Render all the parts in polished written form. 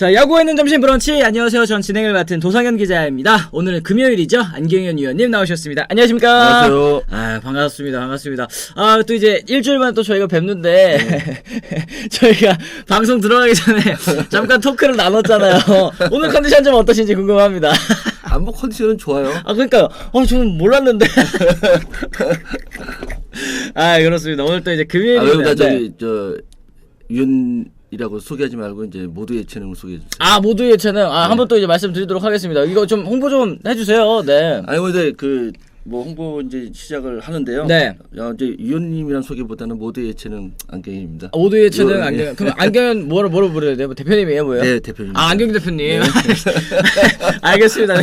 자, 야구에 있는 점심 브런치. 안녕하세요. 전 진행을 맡은 도상현 기자입니다. 오늘은 금요일이죠. 안경현 위원님 나오셨습니다. 안녕하십니까? 안녕하세요. 아, 반갑습니다. 아, 또 이제 일주일 만에 또 저희가 뵙는데 저희가 방송 들어가기 전에 잠깐 토크를 나눴잖아요. 오늘 컨디션 좀 어떠신지 궁금합니다. 안보 컨디션은 좋아요. 아, 그러니까요. 저는 몰랐는데. 아, 그렇습니다. 오늘 또 이제 금요일인데. 저기 위원이라고 소개하지 말고 이제 모두의 예체능을 소개해 주세요. 아, 모두의 예체능. 한번 또 이제 말씀드리도록 하겠습니다. 이거 좀 홍보 좀 해주세요. 네. 아니 근데 뭐 홍보 이제 시작을 하는데요. 네. 이제 위원님이란 소개보다는 모두의 예체능 안경입니다. 모두의 예체능 네. 안경. 그럼 안경은 뭐로 부르야 돼요? 뭐 대표님이에요, 뭐요? 네, 대표님. 아, 안경 대표님. 네. 알겠습니다. 네.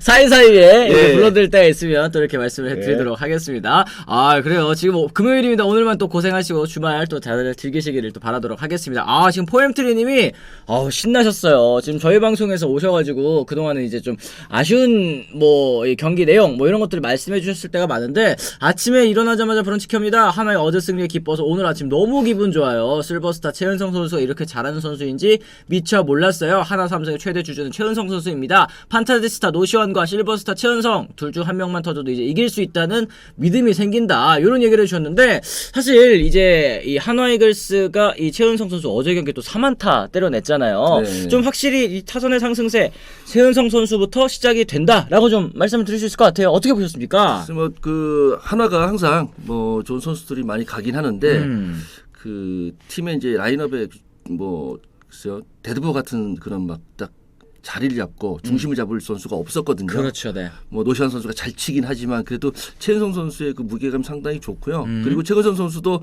사이사이에 네. 불러드릴 때가 있으면 또 이렇게 말씀을 해드리도록 하겠습니다. 아, 그래요. 지금 금요일입니다. 오늘만 또 고생하시고 주말 또 다들 즐기시기를 또 바라도록 하겠습니다. 아, 지금 포엠트리님이 신나셨어요. 지금 저희 방송에서 오셔가지고 그동안은 이제 좀 아쉬운 이 경기 내용 이런 것들 말씀해 주셨을 때가 많은데, 아침에 일어나자마자 브런치 켭니다. 하나의 어제 승리에 기뻐서 오늘 아침 너무 기분 좋아요. 실버스타 최은성 선수가 이렇게 잘하는 선수인지 미처 몰랐어요. 하나 삼성의 최대 주주는 최은성 선수입니다. 판타지스타 노시환과 실버스타 최은성 둘 중 한 명만 터져도 이제 이길 수 있다는 믿음이 생긴다, 이런 얘기를 해주셨는데, 사실 이제 이 한화이글스가 이 최은성 선수 어제 경기 또 3안타 때려냈잖아요. 네. 좀 확실히 이 타선의 상승세 최은성 선수부터 시작이 된다라고 좀 말씀을 드릴 수 있을 것 같아요. 어떻게 보셨습니까? 한화가 항상 좋은 선수들이 많이 가긴 하는데 그 팀의 이제 라인업에 글쎄요, 데드버 같은 그런 막 딱 자리를 잡고 중심을 잡을 선수가 없었거든요. 그렇죠, 네. 노시환 선수가 잘 치긴 하지만 그래도 최은성 선수의 그 무게감 상당히 좋고요. 그리고 최은성 선수도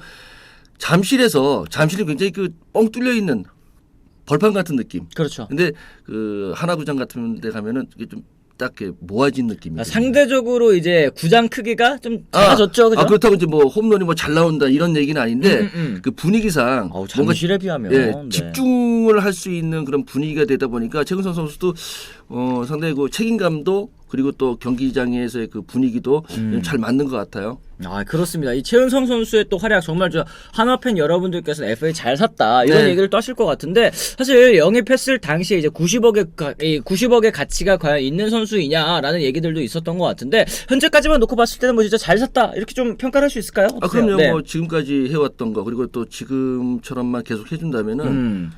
잠실이 굉장히 뻥 뚫려 있는 벌판 같은 느낌. 그렇죠. 근데 하나구장 같은 데 가면은 이게 좀 딱 모아진 느낌이에요. 상대적으로 이제 구장 크기가 좀 작아졌죠, 그죠? 그렇다고 이제 홈런이 잘 나온다 이런 얘기는 아닌데 그 분위기상 잠실에 비하면 집중을 할 수 있는 그런 분위기가 되다 보니까 최은성 선수도 상당히 책임감도, 그리고 또 경기장에서의 그 분위기도 잘 맞는 것 같아요. 아, 그렇습니다. 이 최은성 선수의 또 활약 정말 한화 팬 여러분들께서는 FA 잘 샀다 이런 얘기를 또 하실 것 같은데, 사실 영입했을 당시에 이제 90억의 가치가 과연 있는 선수이냐라는 얘기들도 있었던 것 같은데, 현재까지만 놓고 봤을 때는 진짜 잘 샀다 이렇게 좀 평가를 할 수 있을까요? 그럼요. 네. 지금까지 해왔던 거, 그리고 또 지금처럼만 계속 해준다면은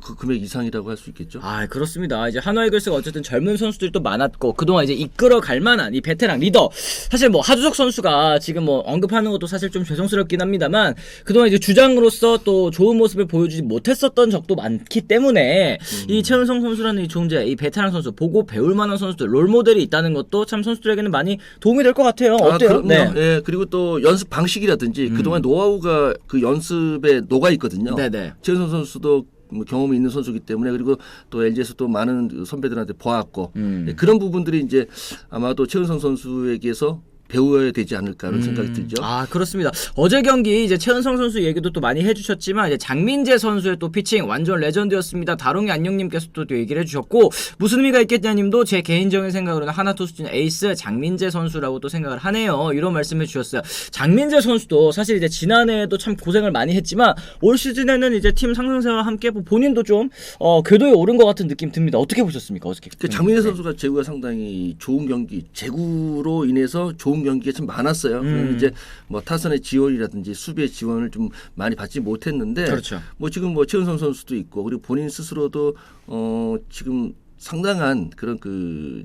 그 금액 이상이라고 할 수 있겠죠. 아, 그렇습니다. 이제 한화이글스가 어쨌든 젊은 선수들이 또 많았고, 그동안 이제 이끌어 갈 만한 이 베테랑 리더, 사실 하주석 선수가 지금 언급하는 것도 사실 좀 죄송스럽긴 합니다만, 그동안 이제 주장으로서 또 좋은 모습을 보여주지 못했었던 적도 많기 때문에 이 최은성 선수라는 이 존재, 이 베테랑 선수, 보고 배울 만한 선수들, 롤모델이 있다는 것도 참 선수들에게는 많이 도움이 될 것 같아요. 어때요? 네. 예, 그리고 또 연습 방식이라든지 그동안 노하우가 그 연습에 녹아 있거든요. 네네. 최은성 선수도 경험이 있는 선수이기 때문에, 그리고 또 LG에서 또 많은 선배들한테 보았고, 그런 부분들이 이제 아마도 최은성 선수에게서 배워야 되지 않을까 하는 생각이 들죠. 아, 그렇습니다. 어제 경기 이제 최은성 선수 얘기도 또 많이 해주셨지만, 이제 장민재 선수의 또 피칭 완전 레전드였습니다. 다롱이 안녕님께서 또 얘기를 해주셨고, 무슨 의미가 있겠냐님도 제 개인적인 생각으로는 하나 투수진 에이스 장민재 선수라고 또 생각을 하네요. 이런 말씀해 주셨어요. 장민재 선수도 사실 이제 지난해에도 참 고생을 많이 했지만 올 시즌에는 이제 팀 상승세와 함께 본인도 좀 궤도에 오른 것 같은 느낌 듭니다. 어떻게 보셨습니까? 어저께? 장민재 선수가 제구가 상당히 좋은 경기, 제구로 인해서 좋은 경기가 참 많았어요. 이제 타선의 지원이라든지 수비의 지원을 좀 많이 받지 못했는데, 그렇죠. 지금 최은성 선수도 있고, 그리고 본인 스스로도 지금 상당한 그런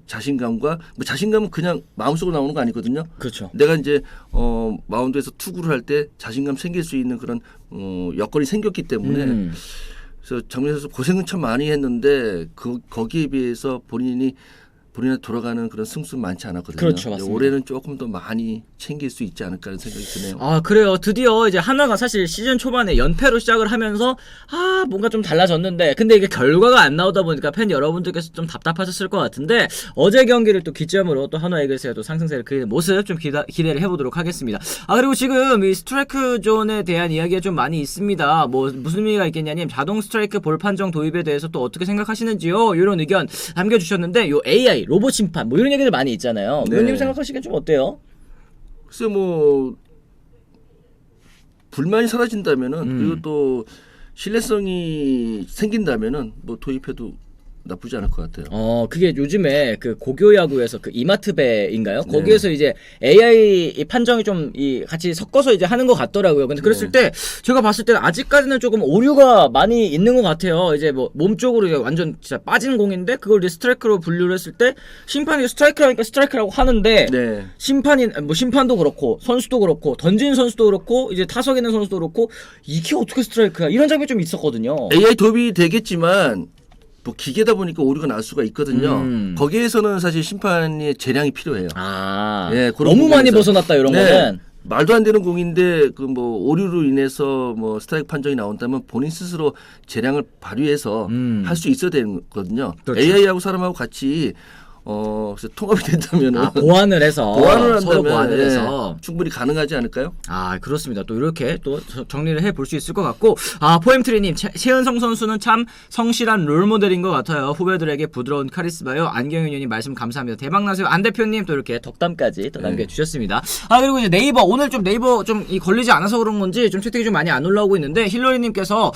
자신감과, 자신감은 그냥 마음속으로 나오는 거 아니거든요. 그렇죠. 내가 이제 마운드에서 투구를 할 때 자신감 생길 수 있는 그런 여건이 생겼기 때문에 그래서 장민재 선수 고생은 참 많이 했는데 거기에 비해서 본인한테 돌아가는 그런 승수는 많지 않았거든요. 그렇죠, 맞습니다. 올해는 조금 더 많이 챙길 수 있지 않을까 하는 생각이 드네요. 아, 그래요. 드디어 이제 한화가 사실 시즌 초반에 연패로 시작을 하면서 뭔가 좀 달라졌는데, 근데 이게 결과가 안 나오다 보니까 팬 여러분들께서 좀 답답하셨을 것 같은데, 어제 경기를 또 기점으로 또 한화 이글스가 또 상승세를 그리는 모습 좀 기대를 해보도록 하겠습니다. 그리고 지금 이 스트라이크 존에 대한 이야기가 좀 많이 있습니다. 무슨 의미가 있겠냐님, 자동 스트라이크 볼 판정 도입에 대해서 또 어떻게 생각하시는지요? 이런 의견 남겨주셨는데, 요 AI 로봇 심판 이런 얘기들 많이 있잖아요. 네. 위원님 생각하시기엔 좀 어때요? 글쎄 불만이 사라진다면은, 그리고 또 신뢰성이 생긴다면은 뭐 도입해도 나쁘지 않을 것 같아요. 그게 요즘에 그 고교 야구에서 그 이마트배인가요? 네. 거기에서 이제 AI 판정이 좀 같이 섞어서 이제 하는 것 같더라고요. 근데 그랬을 때 제가 봤을 때는 아직까지는 조금 오류가 많이 있는 것 같아요. 이제 뭐 몸쪽으로 이제 완전 진짜 빠진 공인데 그걸 이제 스트라이크로 분류를 했을 때 심판이 스트라이크라니까 스트라이크라고 하는데 네. 심판도 그렇고 선수도 그렇고 던진 선수도 그렇고 이제 타석에 있는 선수도 그렇고 이게 어떻게 스트라이크야? 이런 장면이 좀 있었거든요. AI 도입이 되겠지만 또 기계다 보니까 오류가 날 수가 있거든요. 거기에서는 사실 심판의 재량이 필요해요. 예, 그런 너무 많이 부분에서. 벗어났다 이런 네. 거는. 말도 안 되는 공인데 그 뭐 오류로 인해서 뭐 스트라이크 판정이 나온다면 본인 스스로 재량을 발휘해서 할 수 있어야 되거든요. 그렇죠. AI하고 사람하고 같이 그래서 통합이 된다면 보완을 해서 보완을 서로 한다면 보완을 예, 해서 충분히 가능하지 않을까요? 그렇습니다. 또 이렇게 또 정리를 해볼 수 있을 것 같고 포엠트리님 최은성 선수는 참 성실한 롤모델인 것 같아요. 후배들에게 부드러운 카리스마요. 안경윤 의원님 말씀 감사합니다. 대박나세요. 안 대표님 또 이렇게 덕담까지 또 남겨주셨습니다. 그리고 이제 네이버 오늘 좀 네이버 좀 걸리지 않아서 그런 건지 좀 채택이 좀 많이 안 올라오고 있는데 힐러리님께서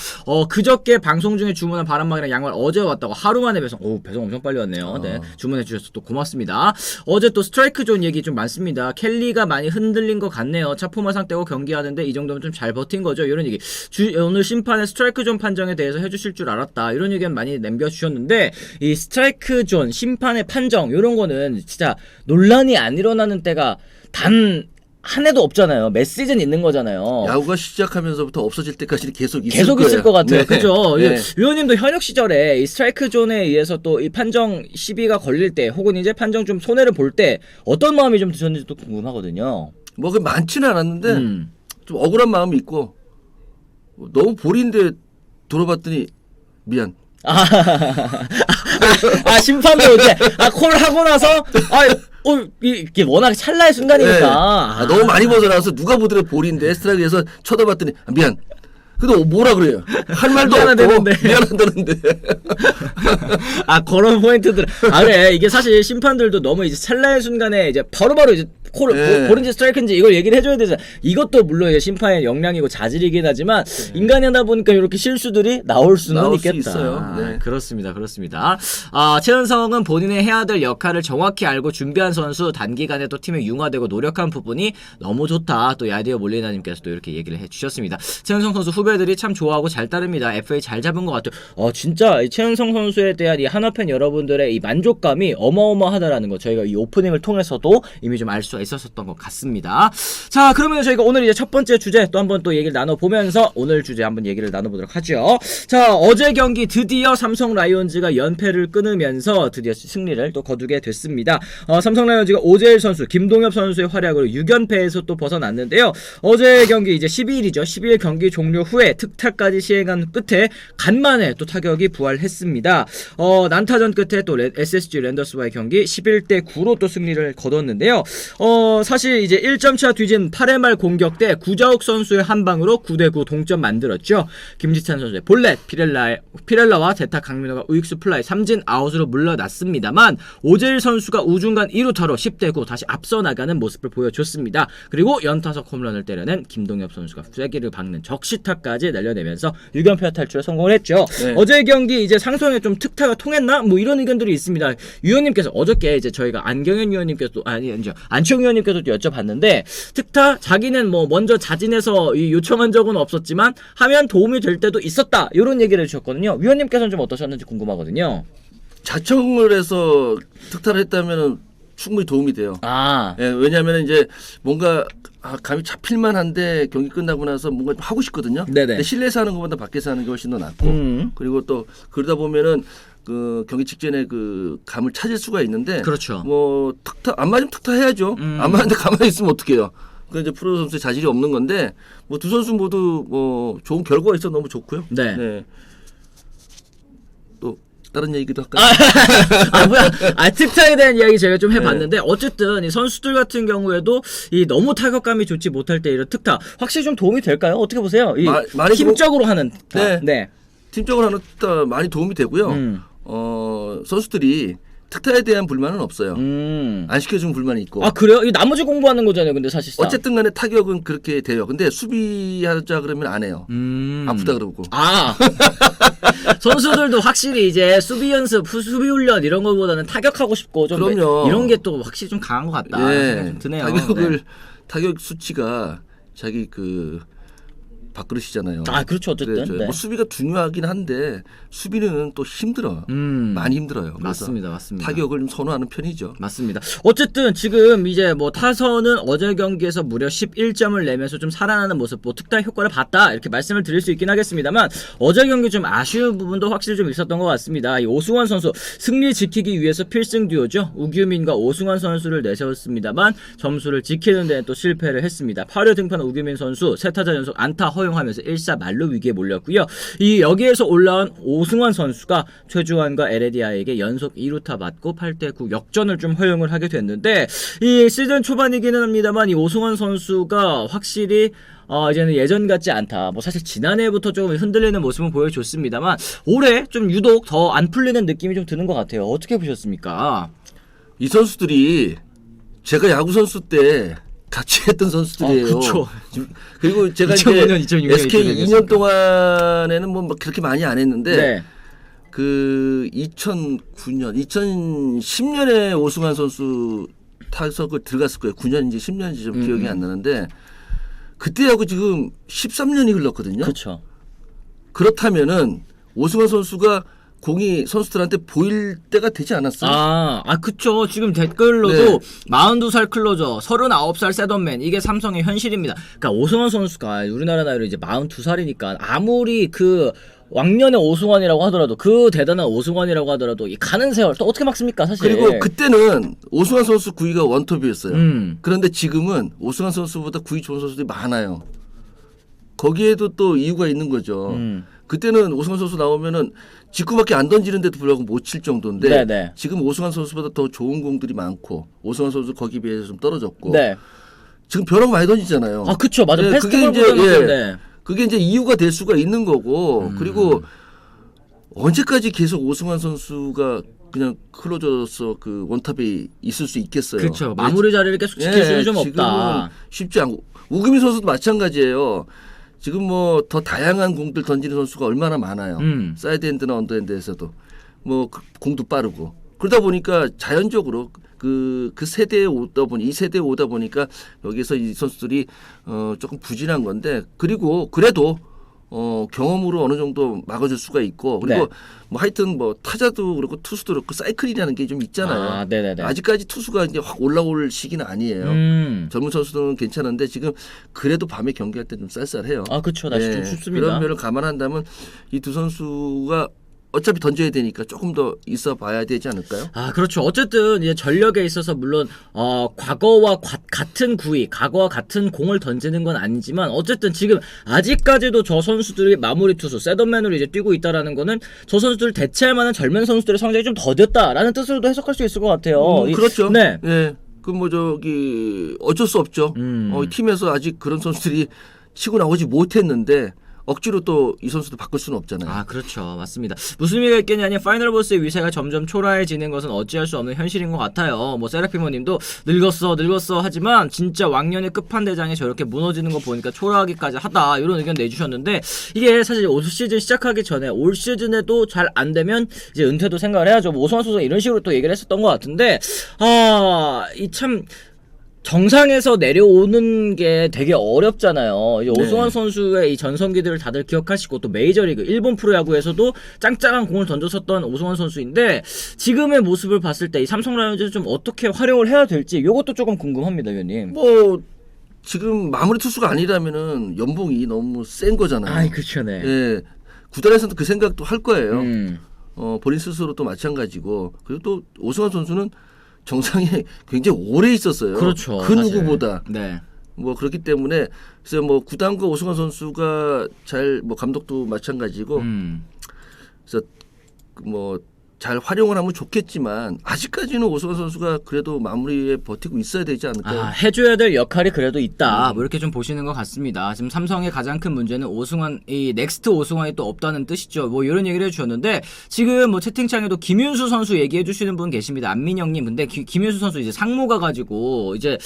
그저께 방송 중에 주문한 바람막이랑 양말 어제 왔다고 하루 만에 배송. 배송 엄청 빨리 왔네요. 네, 주문해 주셔서 또 고맙습니다. 어제 또 스트라이크 존 얘기 좀 많습니다. 켈리가 많이 흔들린 것 같네요. 차포마 상태고 경기하는데 이 정도면 좀 잘 버틴 거죠. 이런 얘기. 오늘 심판의 스트라이크 존 판정에 대해서 해주실 줄 알았다. 이런 의견 많이 남겨주셨는데 이 스트라이크 존 심판의 판정 이런 거는 진짜 논란이 안 일어나는 때가 단 한 해도 없잖아요. 몇 시즌 있는 거잖아요. 야구가 시작하면서부터 없어질 때까지 계속 있을 것 같아요. 네. 그죠? 네. 위원님도 현역 시절에 이 스트라이크 존에 의해서 또 이 판정 시비가 걸릴 때 혹은 이제 판정 좀 손해를 볼 때 어떤 마음이 좀 드셨는지 또 궁금하거든요. 뭐 그 많지는 않았는데 좀 억울한 마음이 있고 너무 볼인데 돌아봤더니 미안. 심판도 이제 콜 하고 나서 이게 워낙 찰나의 순간이니까. 네. 너무 많이 벗어나서 누가 보더라도 볼인데 스트라이크에서 쳐다봤더니 미안. 근데 뭐라 그래요? 할 말도 없고 미안하다는데. 그런 포인트들. 그래 이게 사실 심판들도 너무 이제 찰나의 순간에 이제 바로바로 이제 콜을 볼인지 스트라이크인지 이걸 얘기를 해줘야 되잖아. 이것도 물론 이제 심판의 역량이고 자질이긴 하지만 인간이 하다 보니까 이렇게 실수들이 나올 수는 있겠다. 수 있어요. 네. 그렇습니다. 최은성은 본인의 해야 될 역할을 정확히 알고 준비한 선수, 단기간에 또 팀에 융화되고 노력한 부분이 너무 좋다. 또 야디오 몰리나님께서 또 이렇게 얘기를 해주셨습니다. 최은성 선수 후배들이 참 좋아하고 잘 따릅니다. FA 잘 잡은 것 같아요. 진짜 이 최은성 선수에 대한 이 한화팬 여러분들의 이 만족감이 어마어마하다라는 거 저희가 이 오프닝을 통해서도 이미 좀 알 수 있었던 것 같습니다. 자, 그러면 저희가 오늘 이제 첫 번째 주제 또 한번 또 얘기를 나눠보면서 오늘 주제 한번 얘기를 나눠보도록 하죠. 자, 어제 경기 드디어 삼성 라이온즈가 연패를 끊으면서 드디어 승리를 또 거두게 됐습니다. 삼성 라이온즈가 오재일 선수, 김동엽 선수의 활약으로 6연패에서 또 벗어났는데요. 어제 경기 이제 12일이죠. 12일 경기 종료 후에 특타까지 시행한 끝에 간만에 또 타격이 부활했습니다. 난타전 끝에 또 SSG 랜더스와의 경기 11대 9로 또 승리를 거뒀는데요. 사실 이제 1점 차 뒤진 8회 말 공격 때 구자욱 선수의 한 방으로 9대 9 동점 만들었죠. 김지찬 선수의 볼넷, 피렐라와 제타 강민호가 우익수 플라이, 삼진 아웃으로 물러났습니다만 오재일 선수가 우중간 2루타로 10대 9 다시 앞서 나가는 모습을 보여줬습니다. 그리고 연타석 홈런을 때려낸 김동엽 선수가 쐐기를 박는 적시타까지 날려내면서 6연패 탈출에 성공을 했죠. 네. 어제 경기 이제 상성에 좀 특타가 통했나? 뭐 이런 의견들이 있습니다. 위원님께서 어저께 이제 저희가 안경현 위원님께서 안치홍 위원님께서도 여쭤봤는데 특타 자기는 뭐 먼저 자진해서 요청한 적은 없었지만 하면 도움이 될 때도 있었다 이런 얘기를 해주셨거든요. 위원님께서는 좀 어떠셨는지 궁금하거든요. 자청을 해서 특타를 했다면 충분히 도움이 돼요. 예, 왜냐하면 이제 뭔가 감이 잡힐만한데 경기 끝나고 나서 뭔가 좀 하고 싶거든요. 네네. 근데 실내에서 하는 것보다 밖에서 하는 게 훨씬 더 낫고 그리고 또 그러다 보면은 그 경기 직전에 그 감을 찾을 수가 있는데 그렇죠. 뭐 특타 안 맞으면 특타 해야죠. 안 맞는데 가만히 있으면 어떡해요. 그 이제 프로 선수의 자질이 없는 건데 뭐 두 선수 모두 뭐 좋은 결과가 있어 너무 좋고요. 네. 또 다른 얘기도 할까요? 특타에 대한 이야기 제가 좀 해봤는데 어쨌든 이 선수들 같은 경우에도 이 너무 타격감이 좋지 못할 때 이런 특타 확실히 좀 도움이 될까요? 어떻게 보세요? 많이 팀적으로 하는 특타. 네. 팀적으로 하는 특타 많이 도움이 되고요. 선수들이 특타에 대한 불만은 없어요. 안 시켜주면 불만이 있고. 아 그래요? 이 나머지 공부하는 거잖아요. 근데 사실상. 어쨌든 간에 타격은 그렇게 돼요. 근데 수비하자 그러면 안 해요. 아프다 그러고. 아 선수들도 확실히 이제 수비 연습, 수비 훈련 이런 것보다는 타격하고 싶고 좀 그럼요. 이런 게 또 확실히 좀 강한 것 같다. 생각이 좀 드네요. 네. 타격 수치가 자기 그 밥그릇이잖아요. 아 그렇죠. 어쨌든 그래, 네. 뭐 수비가 중요하긴 한데 수비는 또 힘들어. 많이 힘들어요. 그래서 맞습니다, 맞습니다. 타격을 좀 선호하는 편이죠. 맞습니다. 어쨌든 지금 이제 뭐 타선은 어제 경기에서 무려 11점을 내면서 좀 살아나는 모습, 뭐 특단 효과를 봤다 이렇게 말씀을 드릴 수 있긴 하겠습니다만 어제 경기 좀 아쉬운 부분도 확실히 좀 있었던 것 같습니다. 이 오승환 선수 승리 지키기 위해서 필승 듀오죠. 우규민과 오승환 선수를 내세웠습니다만 점수를 지키는 데는 또 실패를 했습니다. 8회 등판한 우규민 선수 3타자 연속 안타 허용하면서 1사 만루 위기에 몰렸고요. 이 여기에서 올라온 오승환 선수가 최주환과 에레디아에게 연속 2루타 맞고 8대9 역전을 좀 허용을 하게 됐는데 이 시즌 초반이기는 합니다만 이 오승환 선수가 확실히 이제는 예전 같지 않다. 뭐 사실 지난해부터 조금 흔들리는 모습은 보여줬습니다만 올해 좀 유독 더 안 풀리는 느낌이 좀 드는 것 같아요. 어떻게 보셨습니까? 이 선수들이 제가 야구 선수 때 같이 했던 선수들이에요. 그쵸. 그리고 제가 2005년, 이제 2006년 SK 2년 동안에는 뭐 그렇게 많이 안 했는데 네. 그 2009년, 2010년에 오승환 선수 타석을 들어갔을 거예요. 9년인지 10년인지 좀 기억이 안 나는데 그때하고 지금 13년이 흘렀거든요. 그렇죠. 그렇다면은 오승환 선수가 공이 선수들한테 보일 때가 되지 않았어요? 그쵸. 지금 댓글로도 42살 클로저, 39살 세던맨, 이게 삼성의 현실입니다. 그러니까 오승환 선수가 우리나라 나이로 이제 42살이니까 아무리 그 왕년의 오승환이라고 하더라도 그 대단한 오승환이라고 하더라도 이 가는 세월 또 어떻게 막습니까, 사실. 그리고 그때는 오승환 선수 구위가 원톱이었어요. 그런데 지금은 오승환 선수보다 구위 좋은 선수들이 많아요. 거기에도 또 이유가 있는 거죠. 그때는 오승환 선수 나오면은 직구밖에 안 던지는데도 불구하고 못 칠 정도인데 네네. 지금 오승환 선수보다 더 좋은 공들이 많고 오승환 선수 거기에 비해서 좀 떨어졌고 네. 지금 벼락 많이 던지잖아요. 그쵸. 맞아. 네, 페스티벌 그게 이제 이유가 될 수가 있는 거고 그리고 언제까지 계속 오승환 선수가 그냥 클로저로서 그 원탑이 있을 수 있겠어요. 그렇죠. 마무리 자리를 계속 지킬 수는 좀 없다. 쉽지 않고 우금희 선수도 마찬가지예요. 지금 뭐 더 다양한 공들 던지는 선수가 얼마나 많아요. 사이드핸드나 언더핸드에서도 뭐 공도 빠르고 그러다 보니까 자연적으로 그 세대에 오다 보니 이 세대에 오다 보니까 여기서 이 선수들이 조금 부진한 건데 그리고 그래도 경험으로 어느 정도 막아줄 수가 있고 그리고 뭐 하여튼 뭐 타자도 그렇고 투수도 그렇고 사이클이라는 게 좀 있잖아요. 네네네. 아직까지 투수가 이제 확 올라올 시기는 아니에요. 젊은 선수들은 괜찮은데 지금 그래도 밤에 경기할 때 좀 쌀쌀해요. 그렇죠. 날씨 좀 춥습니다. 그런 면을 감안한다면 이 두 선수가 어차피 던져야 되니까 조금 더 있어 봐야 되지 않을까요? 그렇죠. 어쨌든 이제 전력에 있어서 물론 과거와 같은 구위, 과거와 같은 공을 던지는 건 아니지만 어쨌든 지금 아직까지도 저 선수들이 마무리 투수, 세던맨으로 이제 뛰고 있다라는 거는 저 선수들을 대체할 만한 젊은 선수들의 성적이 좀 더뎠다라는 뜻으로도 해석할 수 있을 것 같아요. 그렇죠. 네. 그 뭐 저기 어쩔 수 없죠. 팀에서 아직 그런 선수들이 치고 나오지 못했는데 억지로 또 이 선수도 바꿀 수는 없잖아요. 그렇죠. 맞습니다. 무슨 의미가 있겠냐니 파이널 보스의 위세가 점점 초라해지는 것은 어찌할 수 없는 현실인 것 같아요. 뭐 세라피모님도 늙었어 하지만 진짜 왕년의 끝판대장이 저렇게 무너지는 거 보니까 초라하기까지 하다 이런 의견 내주셨는데 이게 사실 올 시즌 시작하기 전에 올 시즌에도 잘 안 되면 이제 은퇴도 생각을 해야죠. 뭐 오승환 선수가 이런 식으로 또 얘기를 했었던 것 같은데 이 참 정상에서 내려오는 게 되게 어렵잖아요. 이제 오승환 선수의 이 전성기들을 다들 기억하시고 또 메이저리그 일본 프로야구에서도 짱짱한 공을 던졌었던 오승환 선수인데 지금의 모습을 봤을 때 이 삼성 라이온즈는 좀 어떻게 활용을 해야 될지 이것도 조금 궁금합니다, 위원님. 뭐 지금 마무리 투수가 아니라면은 연봉이 너무 센 거잖아요. 그렇죠, 네. 예, 구단에서도 그 생각도 할 거예요. 본인 스스로도 마찬가지고 그리고 또 오승환 선수는 정상에 굉장히 오래 있었어요. 그렇죠. 그 사실. 누구보다. 네. 뭐 그렇기 때문에 그래서 뭐 구단과 오승환 선수가 잘 뭐 감독도 마찬가지고 그래서 뭐 잘 활용을 하면 좋겠지만 아직까지는 오승환 선수가 그래도 마무리에 버티고 있어야 되지 않을까요? 해줘야 될 역할이 그래도 있다. 뭐 이렇게 좀 보시는 것 같습니다. 지금 삼성의 가장 큰 문제는 오승환, 이 넥스트 오승환이 또 없다는 뜻이죠. 뭐 이런 얘기를 해주셨는데 지금 뭐 채팅창에도 김윤수 선수 얘기해주시는 분 계십니다. 안민영님. 근데 김윤수 선수 이제 상무 가가지고 이제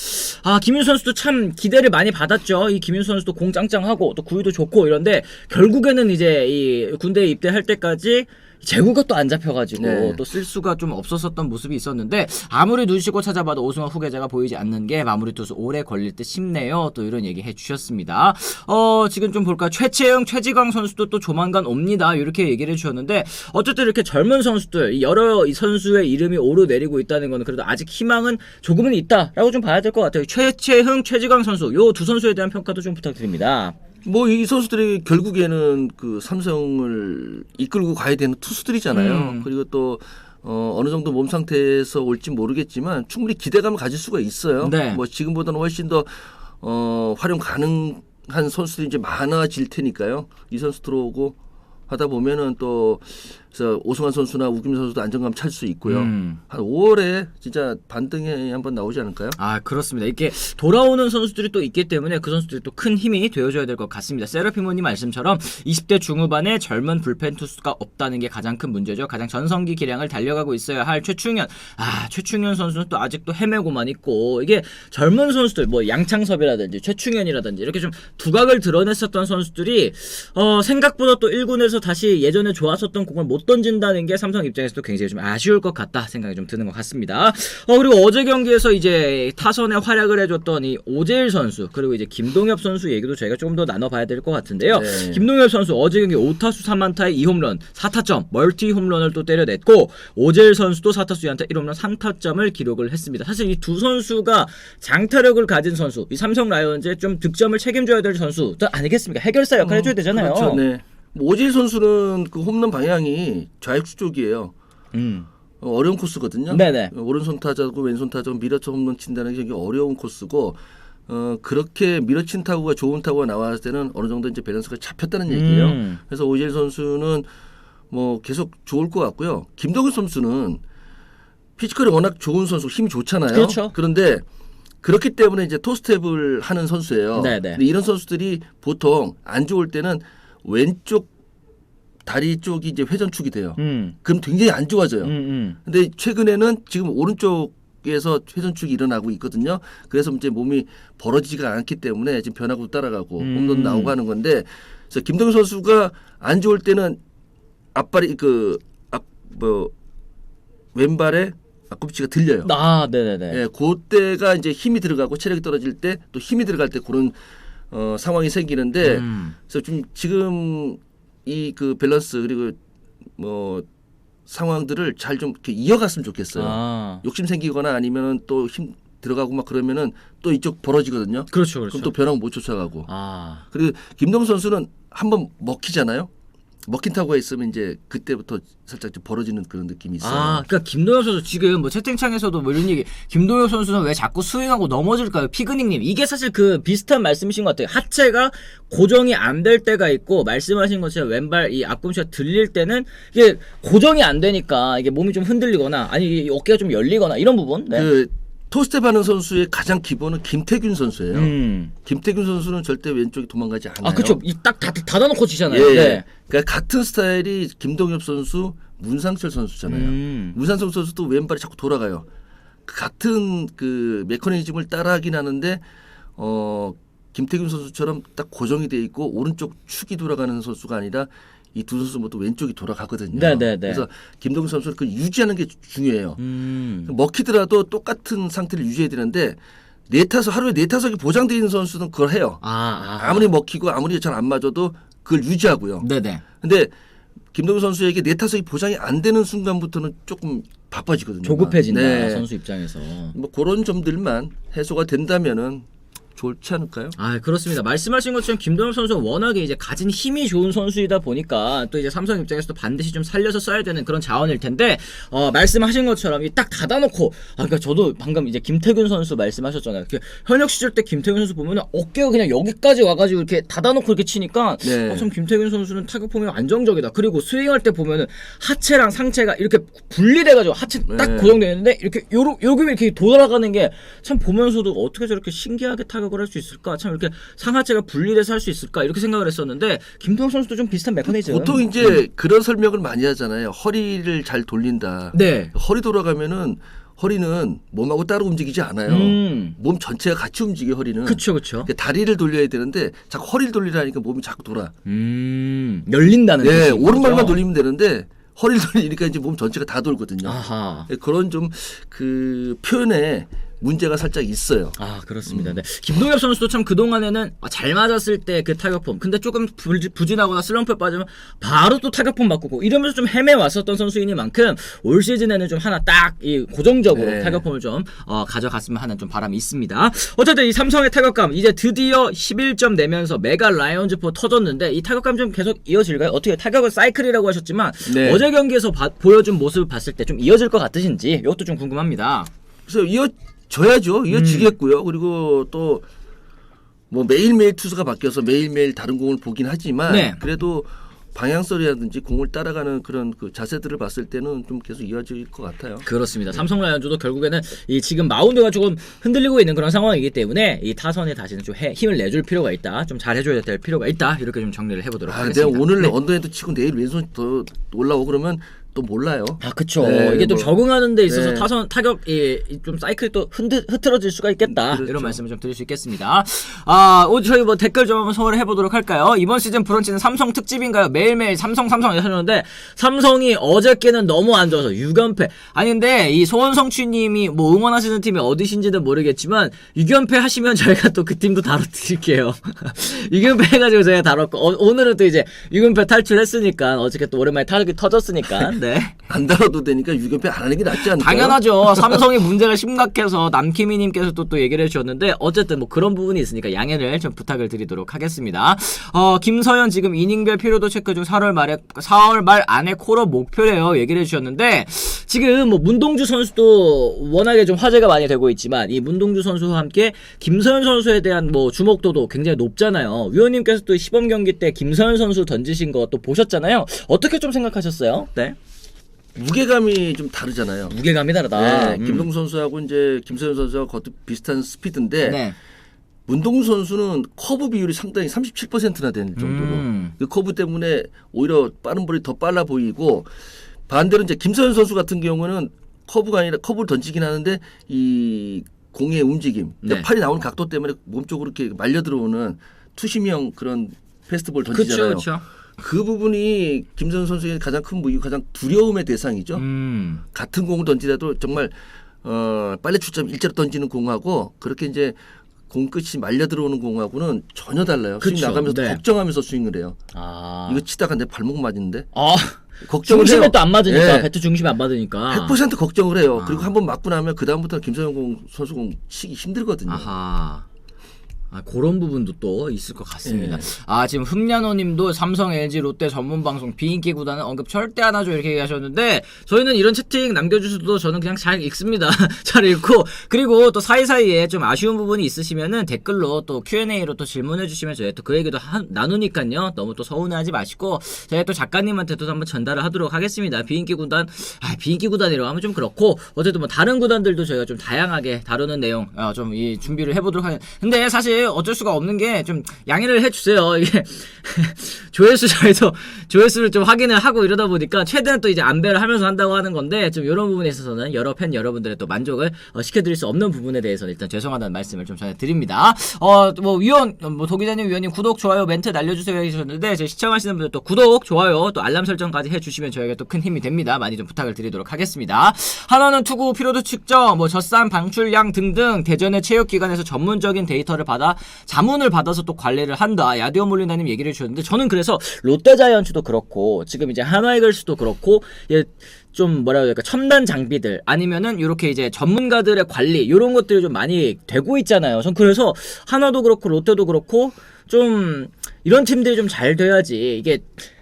김윤수 선수도 참 기대를 많이 받았죠. 이 김윤수 선수도 공 짱짱하고 또 구위도 좋고 이런데 결국에는 이제 이 군대에 입대할 때까지 재구가 또 안 잡혀가지고 네. 또 쓸 수가 좀 없었었던 모습이 있었는데 아무리 눈치고 찾아봐도 오승환 후계자가 보이지 않는 게 마무리 투수 오래 걸릴 듯 싶네요. 또 이런 얘기 해주셨습니다. 지금 좀 볼까 최채영, 최지광 선수도 또 조만간 옵니다. 이렇게 얘기를 해주셨는데 어쨌든 이렇게 젊은 선수들 여러 이 선수의 이름이 오르내리고 있다는 거는 그래도 아직 희망은 조금은 있다라고 좀 봐야 될 것 같아요. 최채흥, 최지광 선수 요 두 선수에 대한 평가도 좀 부탁드립니다. 뭐 이 선수들이 결국에는 그 삼성을 이끌고 가야 되는 투수들이잖아요. 그리고 또 어느 정도 몸 상태에서 올지 모르겠지만 충분히 기대감을 가질 수가 있어요. 네. 뭐 지금보다는 훨씬 더 활용 가능한 선수들이 이제 많아질 테니까요. 이 선수 들어오고 하다 보면은 또 그래서 오승환 선수나 우김 선수도 안정감 찰 수 있고요. 한 5월에 진짜 반등에 한번 나오지 않을까요? 그렇습니다. 이렇게 돌아오는 선수들이 또 있기 때문에 그 선수들이 또 큰 힘이 되어줘야 될 것 같습니다. 세라피모님 말씀처럼 20대 중후반에 젊은 불펜 투수가 없다는 게 가장 큰 문제죠. 가장 전성기 기량을 달려가고 있어야 할 최충현. 최충현 선수는 또 아직도 헤매고만 있고 이게 젊은 선수들 뭐 양창섭이라든지 최충현이라든지 이렇게 좀 두각을 드러냈었던 선수들이 생각보다 또 1군에서 다시 예전에 좋았었던 공을 못 던진다는 게 삼성 입장에서도 굉장히 좀 아쉬울 것 같다 생각이 좀 드는 것 같습니다. 그리고 어제 경기에서 이제 타선에 활약을 해줬던 이 오재일 선수 그리고 이제 김동엽 선수 얘기도 저희가 조금 더 나눠봐야 될 것 같은데요. 네. 김동엽 선수 어제 경기 5타수 3안타에 2홈런 4타점 멀티 홈런을 또 때려냈고 오재일 선수도 4타수 2안타 1홈런 3타점을 기록을 했습니다. 사실 이 두 선수가 장타력을 가진 선수 이 삼성 라이온즈의 좀 득점을 책임져야 될 선수 아니겠습니까? 해결사 역할 해줘야 되잖아요. 그렇죠. 네. 오재일 선수는 그 홈런 방향이 좌익수 쪽이에요. 어려운 코스거든요. 네네. 오른손 타자고 왼손 타자고 밀어쳐 홈런 친다는 게 굉장히 어려운 코스고 그렇게 밀어친 타구가 좋은 타구가 나왔을 때는 어느 정도 이제 밸런스가 잡혔다는 얘기예요. 그래서 오재일 선수는 뭐 계속 좋을 것 같고요. 김동현 선수는 피지컬이 워낙 좋은 선수, 힘이 좋잖아요. 그렇죠. 그런데 그렇기 때문에 이제 토스텝을 하는 선수예요. 네네. 근데 이런 선수들이 보통 안 좋을 때는 왼쪽 다리 쪽이 이제 회전축이 돼요. 그럼 굉장히 안 좋아져요. 근데 최근에는 지금 오른쪽에서 회전축이 일어나고 있거든요. 그래서 이제 몸이 벌어지지가 않기 때문에 지금 변화구 따라가고 홈런 나오고 하는 건데, 그래서 김동현 선수가 안 좋을 때는 앞발이 왼발에 앞꿈치가 들려요. 네네네. 예, 그때가 이제 힘이 들어가고 체력이 떨어질 때 또 힘이 들어갈 때 그런 상황이 생기는데, 그래서 좀 지금 이 그 밸런스 그리고 뭐 상황들을 잘 좀 이렇게 이어갔으면 좋겠어요. 욕심 생기거나 아니면은 또 힘 들어가고 막 그러면은 또 이쪽 벌어지거든요. 그렇죠. 그럼 또 변화구 못 쫓아가고. 아. 그리고 김동현 선수는 한번 먹히잖아요. 먹힌 타구가 있으면 이제 그때부터 살짝 좀 벌어지는 그런 느낌이 있어요. 아, 그러니까 김동엽 선수 지금 뭐 채팅창에서도 뭐 이런 얘기, 김동엽 선수는 왜 자꾸 스윙하고 넘어질까요? 피그닉님, 이게 사실 그 비슷한 말씀이신 것 같아요. 하체가 고정이 안 될 때가 있고, 말씀하신 것처럼 왼발 이 앞꿈치가 들릴 때는 이게 고정이 안 되니까 이게 몸이 좀 흔들리거나, 아니 이 어깨가 좀 열리거나 이런 부분. 네. 그 토스텝 하는 선수의 가장 기본은 김태균 선수예요. 음. 김태균 선수는 절대 왼쪽이 도망가지 않아요. 아, 그쵸. 이 딱 닫아놓고 치잖아요. 예. 네. 그러니까 같은 스타일이 김동엽 선수, 문상철 선수잖아요. 문상철 선수도 왼발이 자꾸 돌아가요. 같은 그 메커니즘을 따라하긴 하는데 김태균 선수처럼 딱 고정이 돼 있고 오른쪽 축이 돌아가는 선수가 아니라 이 두 선수 모두 왼쪽이 돌아가거든요. 네네네. 그래서 김동엽 선수는 그 유지하는 게 중요해요. 먹히더라도 똑같은 상태를 유지해야 되는데 하루에 4타석이 보장되어 있는 선수는 그걸 해요. 아무리 먹히고 아무리 잘 안 맞아도 그걸 유지하고요. 네네. 근데 김동현 선수에게 4타석이 보장이 안 되는 순간부터는 조금 바빠지거든요. 조급해진다. 네. 선수 입장에서. 뭐 그런 점들만 해소가 된다면은 좋지 않을까요? 아, 그렇습니다. 말씀하신 것처럼 김동엽 선수는 워낙에 이제 가진 힘이 좋은 선수이다 보니까 또 이제 삼성 입장에서도 반드시 좀 살려서 써야 되는 그런 자원일 텐데, 말씀하신 것처럼 이 딱 닫아놓고, 그러니까 저도 방금 이제 김태균 선수 말씀하셨잖아요. 현역 시절 때 김태균 선수 보면은 어깨가 그냥 여기까지 와가지고 이렇게 닫아놓고 이렇게 치니까, 네. 참 김태균 선수는 타격 폼이 안정적이다. 그리고 스윙할 때 보면은 하체랑 상체가 이렇게 분리돼가지고 하체 딱 네. 고정되어 있는데 이렇게 요렇게 이렇게 돌아가는 게 참 보면서도 어떻게 저렇게 신기하게 타격을 할 수 있을까? 참 이렇게 상하체가 분리돼서 할 수 있을까? 이렇게 생각을 했었는데 김동엽 선수도 좀 비슷한 메커니즘. 보통 이제 그런 설명을 많이 하잖아요. 허리를 잘 돌린다. 네. 허리 돌아가면은 허리는 몸하고 따로 움직이지 않아요. 몸 전체가 같이 움직여 허리는. 그쵸. 그러니까 다리를 돌려야 되는데 자꾸 허리를 돌리라니까 몸이 자꾸 돌아. 열린다는 네, 뜻이죠. 오른발만 돌리면 되는데 허리를 돌리니까 이제 몸 전체가 다 돌거든요. 아하. 그런 좀 그 표현에 문제가 살짝 있어요. 아, 그렇습니다. 네. 김동엽 선수도 참 그동안에는 잘 맞았을 때 그 타격폼, 근데 조금 부진하거나 슬럼프에 빠지면 바로 또 타격폼 바꾸고 이러면서 좀 헤매왔었던 선수이니만큼 올 시즌에는 좀 하나 딱 이 고정적으로 네. 타격폼을 좀 가져갔으면 하는 좀 바람이 있습니다. 어쨌든 이 삼성의 타격감 이제 드디어 11점 내면서 메가 라이온즈포 터졌는데 이 타격감 좀 계속 이어질까요? 어떻게 타격을 사이클이라고 하셨지만 네. 어제 경기에서 보여준 모습을 봤을 때 좀 이어질 것 같으신지 이것도 좀 궁금합니다. 그래서 이어져야죠. 이어지겠고요. 그리고 또 뭐 매일매일 투수가 바뀌어서 매일매일 다른 공을 보긴 하지만 네. 그래도 방향성이라든지 공을 따라가는 그런 그 자세들을 봤을 때는 좀 계속 이어질 것 같아요. 그렇습니다. 삼성 라이온즈도 결국에는 이 지금 마운드가 조금 흔들리고 있는 그런 상황이기 때문에 이 타선에 다시는 좀 힘을 내줄 필요가 있다. 좀 잘해줘야 될 필요가 있다. 이렇게 좀 정리를 해보도록 하겠습니다. 내가 오늘 네. 언더헤드 치고 내일 왼손 더 올라오고 그러면 또 몰라요. 아, 그쵸. 네, 이게 또 뭐. 적응하는 데 있어서 네. 타격이 좀 사이클이 또 흐트러질 수가 있겠다. 그렇죠. 이런 말씀을 좀 드릴 수 있겠습니다. 오늘 저희 뭐 댓글 좀 한번 소개를 해보도록 할까요? 이번 시즌 브런치는 삼성 특집인가요? 매일매일 삼성 하셨는데 삼성이 어저께는 너무 안 좋아서 6연패. 아니 근데 이 소원성취님이 뭐 응원하시는 팀이 어디신지는 모르겠지만 6연패 하시면 저희가 또 그 팀도 다뤄드릴게요. 6연패 해가지고 저희가 다뤘고 오늘은 또 이제 6연패 탈출했으니까 어저께 또 오랜만에 타격이 터졌으니까 네. 안 다뤄도 되니까 6연패 안 하는 게 낫지 않을까요? 당연하죠. 삼성이 문제가 심각해서 남키미님께서 또 얘기를 해주셨는데 어쨌든 뭐 그런 부분이 있으니까 양해를 좀 부탁을 드리도록 하겠습니다. 김서현 지금 이닝별 피로도 체크 중 4월 말 안에 콜업 목표래요. 얘기를 해주셨는데 지금 뭐 문동주 선수도 워낙에 좀 화제가 많이 되고 있지만 이 문동주 선수와 함께 김서현 선수에 대한 뭐 주목도도 굉장히 높잖아요. 위원님께서 또 시범 경기 때 김서현 선수 던지신 거 또 보셨잖아요. 어떻게 좀 생각하셨어요? 네. 무게감이 좀 다르잖아요. 무게감이 다르다. 네, 김동수 선수하고 이제 김서현 선수하고 거의 비슷한 스피드인데 네. 문동수 선수는 커브 비율이 상당히 37%나 되는 정도로 그 커브 때문에 오히려 빠른 볼이 더 빨라 보이고 반대로 이제 김서현 선수 같은 경우는 커브가 아니라 커브를 던지긴 하는데 이 공의 움직임, 네. 팔이 나오는 각도 때문에 몸쪽으로 이렇게 말려 들어오는 투심형 그런 패스트볼 던지잖아요. 그렇죠. 그 부분이 김서현 선수의 가장 큰 무기, 가장 두려움의 대상이죠. 같은 공을 던지더라도 정말 빨래 출점 일자로 던지는 공하고 그렇게 이제 공 끝이 말려 들어오는 공하고는 전혀 달라요. 그쵸, 스윙 나가면서 네. 걱정하면서 스윙을 해요. 아. 이거 치다가 내 발목 맞는데 아. 걱정을 중심에 해요. 또 안 맞으니까 네. 배트 중심에 안 맞으니까 100% 걱정을 해요. 아. 그리고 한번 맞고 나면 그 다음부터 김서현 선수 공 치기 힘들거든요. 아하. 그런 부분도 또 있을 것 같습니다. 네. 지금 흠야노님도 삼성, LG, 롯데 전문 방송 비인기 구단은 언급 절대 안 하죠 이렇게 얘기하셨는데 저희는 이런 채팅 남겨주셔도 저는 그냥 잘 읽습니다. 잘 읽고 그리고 또 사이사이에 좀 아쉬운 부분이 있으시면은 댓글로 또 Q&A로 또 질문해주시면 저희 또 그 얘기도 나누니까요. 너무 또 서운해하지 마시고 저희 또 작가님한테도 한번 전달을 하도록 하겠습니다. 비인기 구단, 비인기 구단이라고 하면 좀 그렇고 어쨌든 뭐 다른 구단들도 저희가 좀 다양하게 다루는 내용 좀 이 준비를 해보도록 하겠습니다. 근데 사실 어쩔 수가 없는 게 좀 양해를 해주세요. 이게 조회수에서 조회수를 좀 확인을 하고 이러다 보니까 최대한 또 이제 안배를 하면서 한다고 하는 건데 좀 이런 부분에 있어서는 여러 팬 여러분들의 또 만족을 시켜드릴 수 없는 부분에 대해서는 일단 죄송하다는 말씀을 좀 전해드립니다. 도기자님 위원님 구독 좋아요 멘트 날려주세요 해주셨는데 제 시청하시는 분들 또 구독 좋아요 또 알람 설정까지 해주시면 저희가 또 큰 힘이 됩니다. 많이 좀 부탁을 드리도록 하겠습니다. 하나는 투구 피로도 측정 뭐 젖산 방출량 등등 대전의 체육기관에서 전문적인 데이터를 받아 자체가 자문을 받아서 또 관리를 한다. 야디오 몰리나님 얘기를 해주셨는데 저는 그래서 롯데자이언츠도 그렇고 지금 이제 한화이글스도 그렇고 좀 뭐라 해야 될까 첨단 장비들 아니면은 이렇게 이제 전문가들의 관리 이런 것들이 좀 많이 되고 있잖아요. 전 그래서 한화도 그렇고 롯데도 그렇고 좀 이런 팀들이 좀 잘 돼야지 이게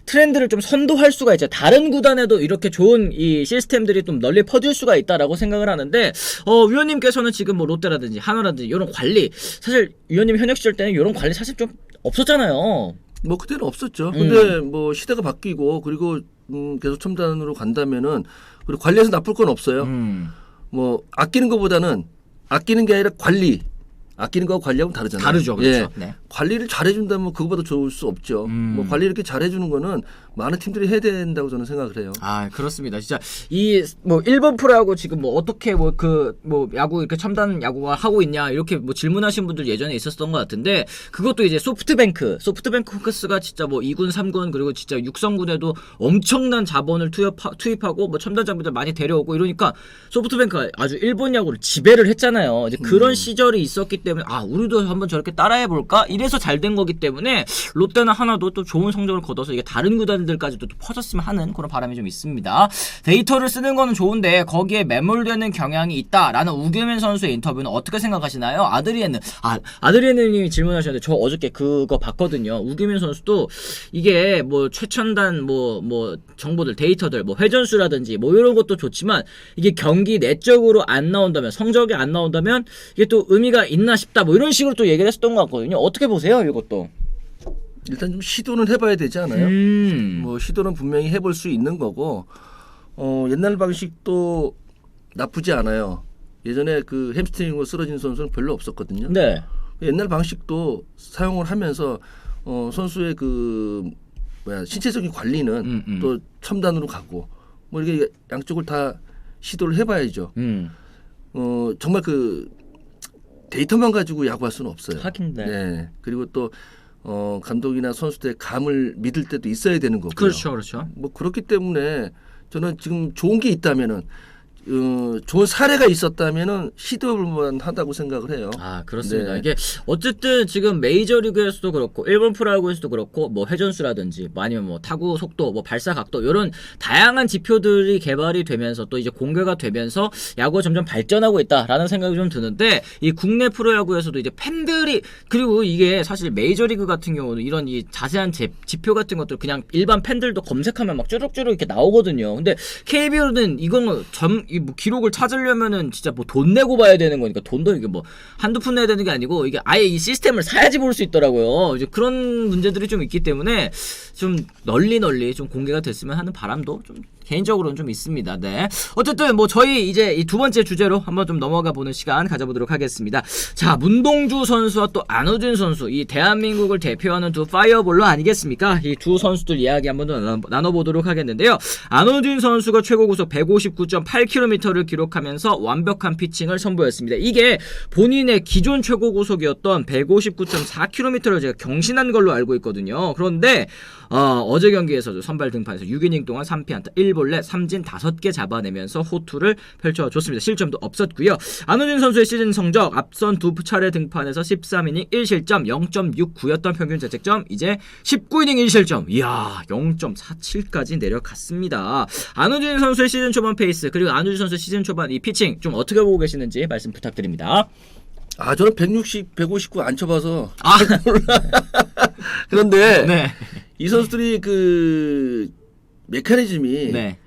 트렌드를 좀 선도할 수가 있죠. 다른 구단에도 이렇게 좋은 이 시스템들이 좀 널리 퍼질 수가 있다라고 생각을 하는데 위원님께서는 지금 뭐 롯데라든지 한화라든지 이런 관리 사실 위원님 현역 시절 때는 이런 관리 사실 좀 없었잖아요. 뭐 그때는 없었죠. 근데 뭐 시대가 바뀌고 그리고 계속 첨단으로 간다면은 그리고 관리해서 나쁠 건 없어요. 뭐 아끼는 것보다는 아끼는 게 아니라 관리. 아끼는 거하고 관리하고 다르잖아요. 다르죠, 그렇죠. 예. 네. 관리를 잘해준다면 그거보다 좋을 수 없죠. 뭐 관리 이렇게 잘해주는 거는 많은 팀들이 해야 된다고 저는 생각을 해요. 아 그렇습니다. 진짜 이 뭐 일본 프로야구 지금 뭐 어떻게 뭐 야구 이렇게 첨단 야구가 하고 있냐 이렇게 뭐 질문하신 분들 예전에 있었던 것 같은데 그것도 이제 소프트뱅크 호크스가 진짜 뭐 2군 3군 그리고 진짜 육성군에도 엄청난 자본을 투입하고 뭐 첨단 장비들 많이 데려오고 이러니까 소프트뱅크가 아주 일본 야구를 지배를 했잖아요. 이제 그런 시절이 있었기 때문에 우리도 한번 저렇게 따라해 볼까 이래서 잘 된 거기 때문에 롯데나 하나도 또 좋은 성적을 거둬서 이게 다른 구단들까지도 또 퍼졌으면 하는 그런 바람이 좀 있습니다. 데이터를 쓰는 거는 좋은데 거기에 매몰되는 경향이 있다라는 우규민 선수의 인터뷰는 어떻게 생각하시나요? 아드리에는님이 질문하셨는데 저 어저께 그거 봤거든요. 우규민 선수도 이게 뭐 최첨단 뭐 정보들 데이터들 뭐 회전수라든지 뭐 이런 것도 좋지만 이게 경기 내적으로 안 나온다면 성적이 안 나온다면 이게 또 의미가 있나 싶다 뭐 이런 식으로 또 얘기를 했었던 것 같거든요. 어떻게 보세요 이것도? 일단 좀 시도는 해봐야 되지 않아요? 뭐 시도는 분명히 해볼 수 있는 거고 옛날 방식도 나쁘지 않아요. 예전에 그 햄스트링으로 쓰러진 선수는 별로 없었거든요. 네. 옛날 방식도 사용을 하면서 선수의 그 신체적인 관리는 또 첨단으로 가고 뭐 이렇게 양쪽을 다 시도를 해봐야죠. 정말 그 데이터만 가지고 야구할 수는 없어요. 하긴 네. 그리고 또 감독이나 선수들의 감을 믿을 때도 있어야 되는 거고요. 그렇죠. 뭐 그렇기 때문에 저는 지금 좋은 게 있다면은 좋은 사례가 있었다면은 시도해볼만 하다고 생각을 해요. 그렇습니다. 네. 이게 어쨌든 지금 메이저리그에서도 그렇고 일본 프로야구에서도 그렇고 뭐 회전수라든지 뭐 아니면 뭐 타구 속도, 뭐 발사 각도 이런 다양한 지표들이 개발이 되면서 또 이제 공개가 되면서 야구가 점점 발전하고 있다라는 생각이 좀 드는데 이 국내 프로야구에서도 이제 팬들이 그리고 이게 사실 메이저리그 같은 경우는 이런 이 자세한 지표 같은 것들 그냥 일반 팬들도 검색하면 막 쭈룩쭈룩 이렇게 나오거든요. 근데 KBO는 이거는 뭐 기록을 찾으려면은 진짜 뭐 돈 내고 봐야 되는 거니까 돈도 이게 뭐 한두 푼 내야 되는 게 아니고 이게 아예 이 시스템을 사야지 볼 수 있더라고요. 이제 그런 문제들이 좀 있기 때문에 좀 널리 좀 공개가 됐으면 하는 바람도 좀 개인적으로는 좀 있습니다. 네. 어쨌든 뭐 저희 이제 이 두 번째 주제로 한번 좀 넘어가 보는 시간 가져보도록 하겠습니다. 자, 문동주 선수와 또 안우진 선수, 이 대한민국을 대표하는 두 파이어볼러 아니겠습니까? 이 두 선수들 이야기 한번 더 나눠보도록 하겠는데요. 안우진 선수가 최고 구속 159.8km를 기록하면서 완벽한 피칭을 선보였습니다. 이게 본인의 기존 최고 구속이었던 159.4km를 제가 경신한 걸로 알고 있거든요. 그런데 어제 경기에서도 선발 등판에서 6이닝 동안 3피안타 1볼넷 3진 5개 잡아내면서 호투를 펼쳐줬습니다. 실점도 없었고요. 안우진 선수의 시즌 성적 앞선 두 차례 등판에서 13이닝 1실점 0.69였던 평균 자책점 이제 19이닝 1실점 이야 0.47까지 내려갔습니다. 안우진 선수의 시즌 초반 페이스 그리고 안우진 선수의 시즌 초반 이 피칭 좀 어떻게 보고 계시는지 말씀 부탁드립니다. 저는 160, 159 안 쳐봐서 몰라. 그런데 네. 이 선수들이 그 메커니즘이 네.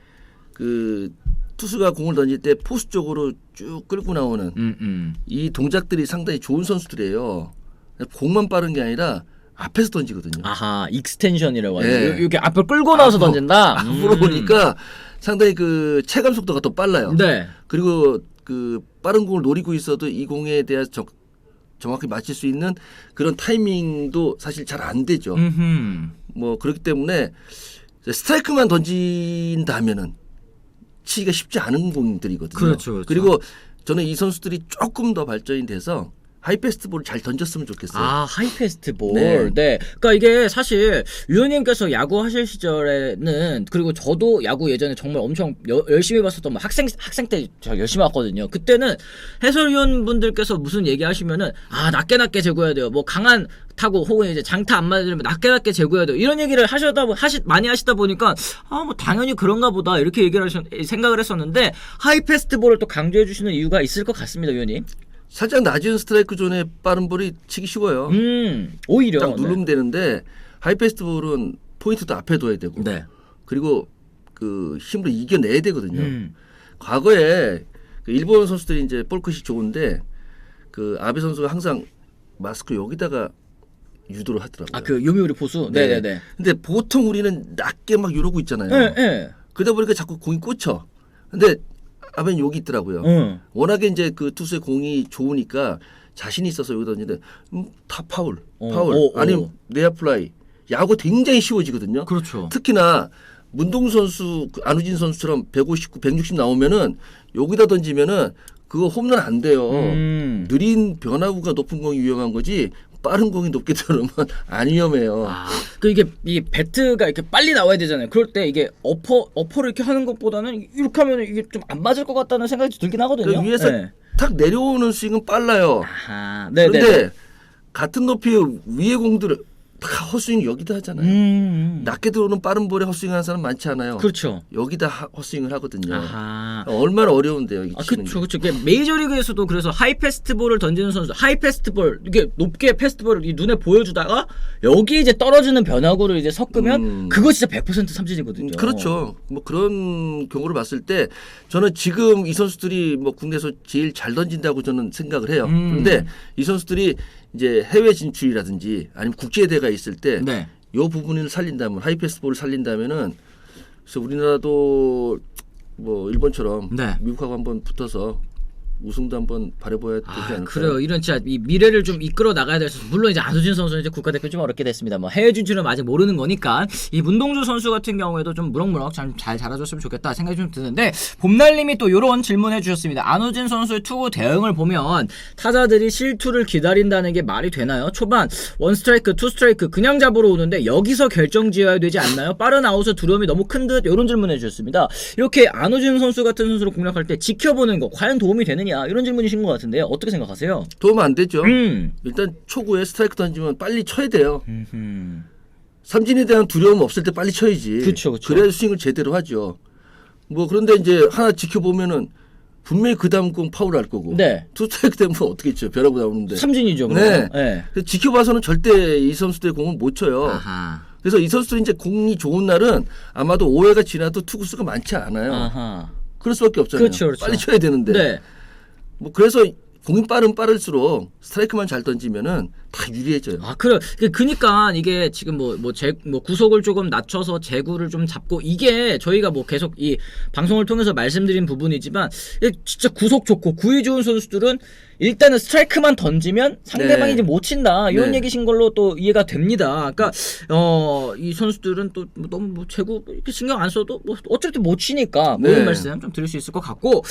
그 투수가 공을 던질 때 포수 쪽으로 쭉 끌고 나오는 이 동작들이 상당히 좋은 선수들이에요. 공만 빠른 게 아니라 앞에서 던지거든요. 익스텐션이라고 하죠. 네. 이렇게 앞을 끌고 나와서 던진다. 앞으로 보니까 상당히 그 체감 속도가 더 빨라요. 네. 그리고 그 빠른 공을 노리고 있어도 이 공에 대해서 정확히 맞출 수 있는 그런 타이밍도 사실 잘 안 되죠. 뭐 그렇기 때문에 스트라이크만 던진다면은 치기가 쉽지 않은 공들이거든요. 그렇죠. 그리고 저는 이 선수들이 조금 더 발전이 돼서 하이패스트볼을 잘 던졌으면 좋겠어요. 아, 하이패스트볼. 네. 네. 그러니까 이게 사실 위원님께서 야구 하실 시절에는 그리고 저도 야구 예전에 정말 엄청 열심히 봤었던 뭐 학생 때 저 열심히 봤거든요. 그때는 해설위원분들께서 무슨 얘기하시면은 낮게 제구해야 돼요. 뭐 강한 타고 혹은 이제 장타 안 맞으면 낮게 제구해야 돼요. 이런 얘기를 많이 하시다 보니까 뭐 당연히 그런가 보다 이렇게 생각을 했었는데 하이패스트볼을 또 강조해 주시는 이유가 있을 것 같습니다, 위원님. 살짝 낮은 스트라이크 존에 빠른 볼이 치기 쉬워요. 오히려 딱 누르면 되는데 하이패스트볼은 포인트도 앞에 둬야 되고 네. 그리고 그 힘으로 이겨내야 되거든요. 과거에 그 일본 선수들이 이제 볼 끝이 좋은데 그 아베 선수가 항상 마스크 여기다가 유도를 하더라고요. 그 요미우리 포수. 네. 네네네. 근데 보통 우리는 낮게 막 이러고 있잖아요. 네. 그러다 보니까 자꾸 공이 꽂혀. 근데 아베는 여기 있더라고요. 워낙에 이제 그 투수의 공이 좋으니까 자신이 있어서 여기 던지는데 다 파울. 아니면 내야 플라이. 야구 굉장히 쉬워지거든요. 그렇죠. 특히나 문동주 선수, 안우진 선수처럼 159, 160 나오면은 여기다 던지면은 그거 홈런 안 돼요. 느린 변화구가 높은 공이 위험한 거지 빠른 공이 높게 들어오면 안 위험해요. 이게 배트가 이렇게 빨리 나와야 되잖아요. 그럴 때 이게 어퍼를 이렇게 하는 것보다는 이렇게 하면 이게 좀 안 맞을 것 같다는 생각이 들긴 하거든요. 위에서 네. 탁 내려오는 스윙은 빨라요. 네네. 그런데 같은 높이의 위에 공들을 다 헛스윙 여기다 하잖아요. 낮게 들어오는 빠른 볼에 헛스윙하는 사람 많지 않아요. 그렇죠. 여기다 헛스윙을 하거든요. 아하. 얼마나 어려운데요. 이게 그렇죠. 이게 메이저리그에서도 그래서 하이패스트볼을 던지는 선수, 하이패스트볼 이게 높게 패스트볼을 이 눈에 보여주다가 여기 이제 떨어지는 변화구를 이제 섞으면 그거 진짜 100% 삼진이거든요. 그렇죠. 뭐 그런 경우를 봤을 때 저는 지금 이 선수들이 뭐 국내에서 제일 잘 던진다고 저는 생각을 해요. 그런데 이 선수들이 이제 해외 진출이라든지 아니면 국제 대회가 있을 때 네. 이 부분을 살린다면 하이패스볼을 살린다면은 그래서 우리나라도 뭐 일본처럼 네. 미국하고 한번 붙어서 우승도 한번 바라봐야 되지 않을까. 그래요. 이런 진짜 이 미래를 좀 이끌어 나가야 돼서 물론 이제 안우진 선수는 이제 국가대표 좀 어렵게 됐습니다. 뭐 해외 진출은 아직 모르는 거니까 이 문동주 선수 같은 경우에도 좀 무럭무럭 잘 자라줬으면 좋겠다 생각이 좀 드는데 봄날님이 또 이런 질문해 주셨습니다. 안우진 선수의 투구 대응을 보면 타자들이 실투를 기다린다는 게 말이 되나요? 초반 원 스트라이크, 투 스트라이크 그냥 잡으러 오는데 여기서 결정 지어야 되지 않나요? 빠른 아웃의 두려움이 너무 큰 듯 이런 질문해 주셨습니다. 이렇게 안우진 선수 같은 선수를 공략할 때 지켜보는 거 과연 도움이 되느냐? 이런 질문이신 것 같은데요. 어떻게 생각하세요? 도움 안 되죠. 일단 초구에 스트라이크 던지면 빨리 쳐야 돼요. 삼진에 대한 두려움 없을 때 빨리 쳐야지. 그쵸. 그래야 스윙을 제대로 하죠. 뭐 그런데 이제 하나 지켜보면은 분명히 그 다음 공 파울할 거고. 네. 투 스트라이크 되면 어떻게 쳐? 변화구 나오는데. 삼진이죠. 네. 네. 그래서 지켜봐서는 절대 이 선수들의 공은 못 쳐요. 아하. 그래서 이 선수들이 이제 공이 좋은 날은 아마도 5회가 지나도 투구수가 많지 않아요. 아하. 그럴 수밖에 없잖아요. 그렇죠. 빨리 쳐야 되는데. 네. 뭐 그래서 공이 빠를수록 스트라이크만 잘 던지면은 다 유리해져요. 그니까 이게 지금 뭐 구속을 조금 낮춰서 제구를 좀 잡고 이게 저희가 뭐 계속 이 방송을 통해서 말씀드린 부분이지만 진짜 구속 좋고 구위 좋은 선수들은 일단은 스트라이크만 던지면 상대방이 이제 못 친다 이런 얘기신 걸로 또 이해가 됩니다. 그러니까 이 선수들은 또 너무 뭐 제구 이렇게 신경 안 써도 뭐 어차피 못 치니까 뭐 이런 말씀 좀 드릴 수 있을 것 같고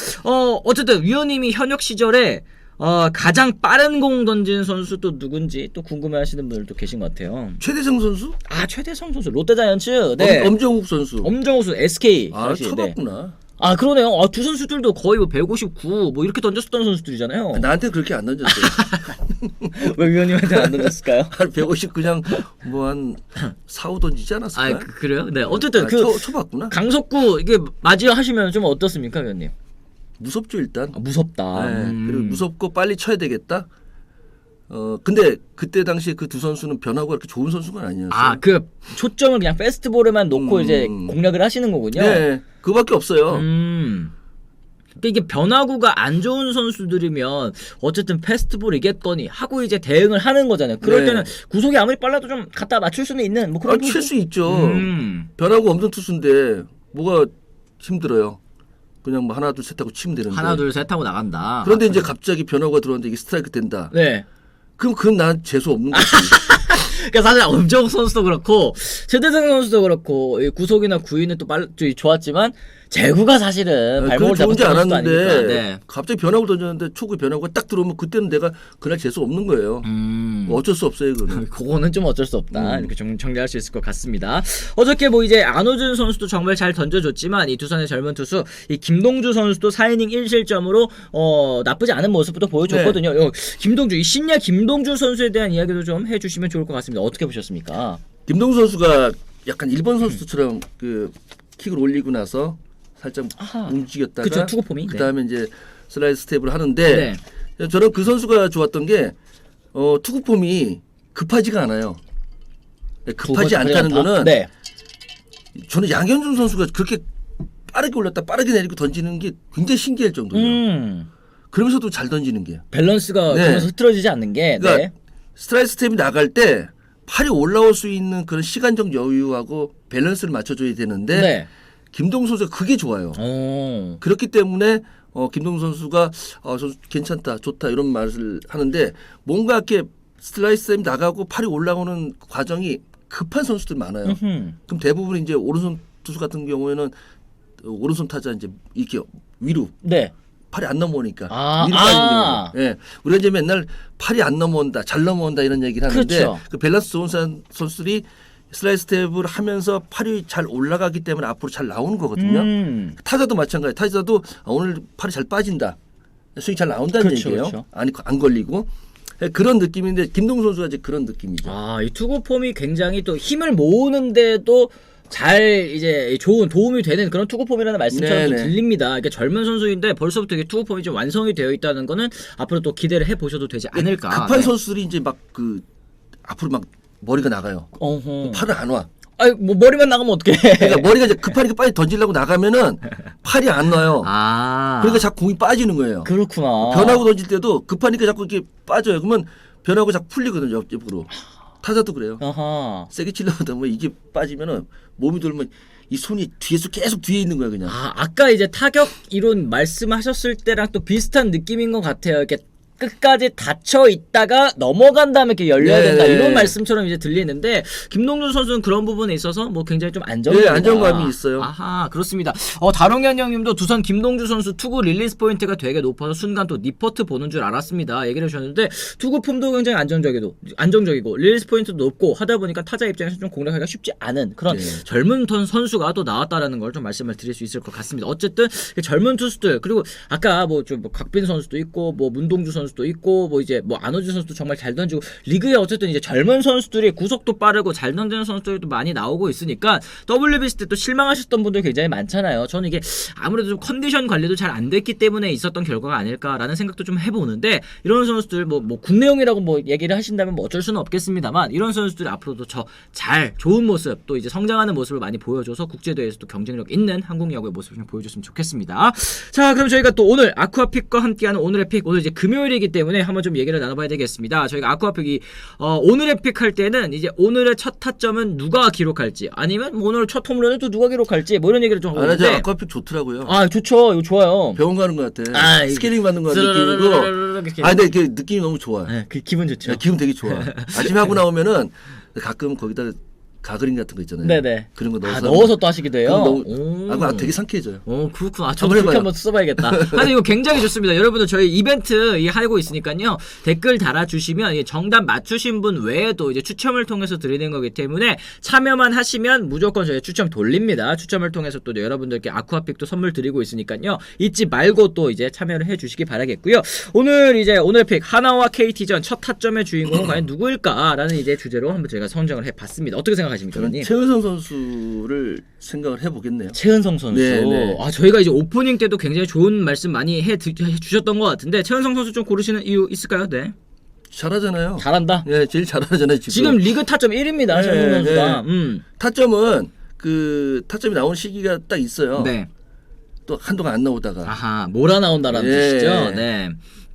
어쨌든 위원님이 현역 시절에 가장 빠른 공 던지는 선수 또 누군지 또 궁금해하시는 분들도 계신 것 같아요. 최대성 선수? 최대성 선수 롯데자이언츠. 네. 엄정욱 선수. 엄정욱 선수 SK. 쳐봤구나. 그러네요. 두 선수들도 거의 뭐 159 뭐 이렇게 던졌었던 선수들이잖아요. 나한테 그렇게 안 던졌어요. 왜 위원님한테 안 던졌을까요? 한 150 그냥 뭐 한 4, 5 던지지 않았을까? 그래요? 네. 어쨌든 쳐봤구나. 강석구 이게 맞이하시면 좀 어떻습니까, 위원님? 무섭죠 일단. 무섭다. 네. 그리고 무섭고 빨리 쳐야 되겠다. 근데 그때 당시에 그 두 선수는 변화가 그렇게 좋은 선수가 아니었어요. 그 초점을 그냥 페스트볼에만 놓고 이제 공략을 하시는 거군요. 네, 그거밖에 없어요. 이게 변화구가 안 좋은 선수들이면 어쨌든 페스트볼이겠거니 하고 이제 대응을 하는 거잖아요. 그럴 때는 구속이 아무리 빨라도 좀 갖다 맞출 수는 있는 뭐 그런. 칠 수 있죠. 변화구 없는 투수인데 뭐가 힘들어요. 그냥 뭐 하나 둘 셋 하고 치면 되는데. 하나 둘 셋 하고 나간다. 그런데 이제 갑자기 변화구가 들어왔는데 이게 스트라이크 된다. 네. 그럼 난 재수 없는 거지. 그러니까 사실 엄정욱 선수도 그렇고 최대성 선수도 그렇고 구속이나 구위는 또 좋았지만 제구가 사실은 발목을 잡은 좋은지 선수도 알았는데 아니니까. 네. 갑자기 변화구를 던졌는데 초구 변화구가 딱 들어오면 그때는 내가 그날 재수 없는 거예요. 뭐 어쩔 수 없어요, 그거는. 그거는 좀 어쩔 수 없다. 이렇게 정리할 수 있을 것 같습니다. 어저께 뭐 이제 안호준 선수도 정말 잘 던져줬지만 이 두산의 젊은 투수 이 김동주 선수도 4이닝 1실점으로 나쁘지 않은 모습부터 보여줬거든요. 김동주 이 신야 김동주 선수에 대한 이야기도 좀 해주시면 좋을 것 같습니다. 어떻게 보셨습니까? 김동수 선수가 약간 일본 선수처럼 그 킥을 올리고 나서 살짝 움직였다가 그쵸, 투구 폼이. 그다음에 이제 슬라이드 스텝을 하는데 저는 그 선수가 좋았던 게 투구 폼이 급하지가 않아요. 급하지 않다는 거는 저는 양현종 선수가 그렇게 빠르게 올렸다 빠르게 내리고 던지는 게 굉장히 신기할 정도예요. 그러면서도 잘 던지는 게 밸런스가 그러면서 흐트러지지 않는 게 그러니까 스트라이크 스텝이 나갈 때 팔이 올라올 수 있는 그런 시간적 여유하고 밸런스를 맞춰줘야 되는데 김동수 선수가 그게 좋아요. 그렇기 때문에 김동수 선수가 괜찮다 좋다 이런 말을 하는데 뭔가 이렇게 스트라이크 스텝이 나가고 팔이 올라오는 과정이 급한 선수들 많아요. 그럼 대부분 이제 오른손 투수 같은 경우에는 오른손 타자 이제 이렇게 위로 팔이 안 넘어오니까 위로 빠지는 경우. 예. 우리가 이제 맨날 팔이 안 넘어온다, 잘 넘어온다 이런 얘기를 하는데 그 밸런스 좋은 선수들이 슬라이드 스텝을 하면서 팔이 잘 올라가기 때문에 앞으로 잘 나오는 거거든요. 타자도 마찬가지. 타자도 오늘 팔이 잘 빠진다, 스윙 잘 나온다는 얘기예요. 안 걸리고. 그런 느낌인데 김동수 선수가 이제 그런 느낌이죠. 이 투구 폼이 굉장히 또 힘을 모으는데도 잘 이제 좋은 도움이 되는 그런 투구폼이라는 말씀처럼 또 들립니다. 그러니까 젊은 선수인데 벌써부터 이게 투구폼이 좀 완성이 되어 있다는 거는 앞으로 또 기대를 해 보셔도 되지 않을까. 급한 선수들이 이제 막 그 앞으로 막 머리가 나가요. 팔은 안 와. 뭐 머리만 나가면 어떡해. 그러니까 머리가 이제 급하니까 빨리 던지려고 나가면은 팔이 안 나요. 그러니까 자꾸 공이 빠지는 거예요. 그렇구나. 변화구 던질 때도 급하니까 자꾸 이렇게 빠져요. 그러면 변화구 자꾸 풀리거든요. 옆으로. 타자도 그래요. 세게 치려고 하면 이게 빠지면은 몸이 돌면 이 손이 뒤에서 계속 뒤에 있는 거야 그냥. 아까 이제 타격 이론 말씀하셨을 때랑 또 비슷한 느낌인 것 같아요. 이렇게 끝까지 닫혀 있다가 넘어간 다음에 이렇게 열려야 된다 이런 말씀처럼 이제 들리는데 김동준 선수는 그런 부분에 있어서 뭐 굉장히 좀 안정감이 있어요. 그렇습니다. 다롱현 형님도 두산 김동준 선수 투구 릴리스 포인트가 되게 높아서 순간 또 니퍼트 보는 줄 알았습니다. 얘기를 해주셨는데 투구 폼도 굉장히 안정적이고 릴리스 포인트도 높고 하다 보니까 타자 입장에서 좀 공략하기가 쉽지 않은 그런 젊은 선수가 또 나왔다라는 걸 좀 말씀을 드릴 수 있을 것 같습니다. 어쨌든 젊은 투수들 그리고 아까 뭐 좀 각빈 선수도 있고 뭐 문동주 선수도 있고 뭐 이제 뭐 안호준 선수도 정말 잘 던지고 리그에 어쨌든 이제 젊은 선수들이 구속도 빠르고 잘 던지는 선수들도 많이 나오고 있으니까 WBC 때 또 실망하셨던 분들 굉장히 많잖아요. 저는 이게 아무래도 좀 컨디션 관리도 잘 안 됐기 때문에 있었던 결과가 아닐까라는 생각도 좀 해보는데 이런 선수들 뭐 국내용이라고 뭐 얘기를 하신다면 뭐 어쩔 수는 없겠습니다만 이런 선수들이 앞으로도 좋은 모습 또 이제 성장하는 모습을 많이 보여줘서 국제대회에서도 경쟁력 있는 한국 야구의 모습을 좀 보여줬으면 좋겠습니다. 자, 그럼 저희가 또 오늘 아쿠아픽과 함께하는 오늘의 픽 오늘 이제 금요일이기 때문에 한번 좀 얘기를 나눠봐야 되겠습니다. 저희가 아쿠아픽이 오늘의 픽 할 때는 이제 오늘의 첫 타점은 누가 기록할지 아니면 뭐 오늘 첫 홈런은 또 누가 기록할지 뭐 이런 얘기를 좀 하고 있는데 아쿠아픽 좋더라고요. 좋죠. 이거 좋아요. 병원 가는 것 같아. 스케일링 받는 것 느낌이고. 근데 그 느낌이 너무 좋아. 그 기분 좋죠. 기분 되게 좋아. 아침에 하고 나오면은 가끔 거기다 가그린 같은 거 있잖아요. 그런 거 넣어서 또 하시기도 해요. 되게 상쾌해져요. 그렇구나. 저도 그렇게 한번 써봐야겠다. 하여튼 이거 굉장히 좋습니다. 여러분들 저희 이벤트 하고 있으니까요. 댓글 달아주시면 정답 맞추신 분 외에도 이제 추첨을 통해서 드리는 거기 때문에 참여만 하시면 무조건 저희 추첨 돌립니다. 추첨을 통해서 또 여러분들께 아쿠아픽도 선물 드리고 있으니까요. 잊지 말고 또 이제 참여를 해주시기 바라겠고요. 오늘 픽 하나와 KT전 첫 타점의 주인공은 과연 누구일까라는 이제 주제로 한번 저희가 선정을 해봤습니다. 어떻게 생각하십니까? 저는 최은성 선수를 생각을 해보겠네요. 최은성 선수. 저희가 이제 오프닝 때도 굉장히 좋은 말씀 많이 해주셨던 것 같은데 최은성 선수 좀 고르시는 이유 있을까요? 네. 잘하잖아요. 잘한다. 제일 잘하잖아요 지금 리그 타점 1위입니다. 최은성 선수가. 타점은 그 타점이 나오는 시기가 딱 있어요. 또 한동안 안 나오다가. 몰아 나온다라는 뜻이죠.